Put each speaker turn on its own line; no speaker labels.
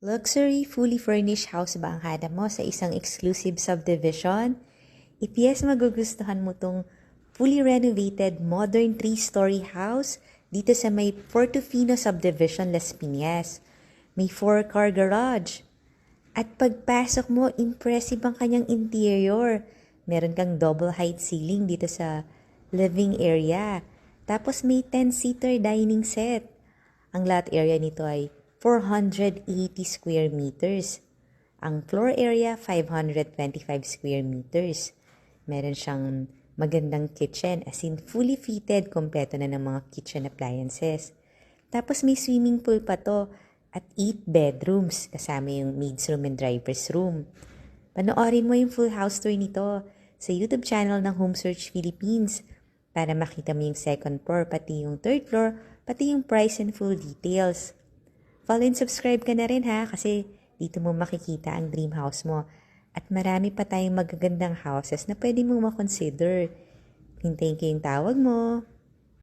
Luxury, fully furnished house ba ang hanap mo sa isang exclusive subdivision? If yes, magugustuhan mo tong fully renovated, modern 3-story house dito sa may Portofino Subdivision, Las Piñas. May 4-car garage. At pagpasok mo, impressive ang kanyang interior. Meron kang double height ceiling dito sa living area. Tapos may 10-seater dining set. Ang lot area nito ay 480 square meters. Ang floor area, 525 square meters. Meron siyang magandang kitchen, as in fully fitted, kompleto na ng mga kitchen appliances. Tapos may swimming pool pa to at 8 bedrooms, kasama yung maid's room and driver's room. Panoorin mo yung full house tour nito sa YouTube channel ng Home Search Philippines para makita mo yung second floor, pati yung third floor, pati yung price and full details. Follow and subscribe ka na rin ha, kasi dito mo makikita ang dream house mo. At marami pa tayong magagandang houses na pwede mong makonsider. Hintayin ko yung tawag mo.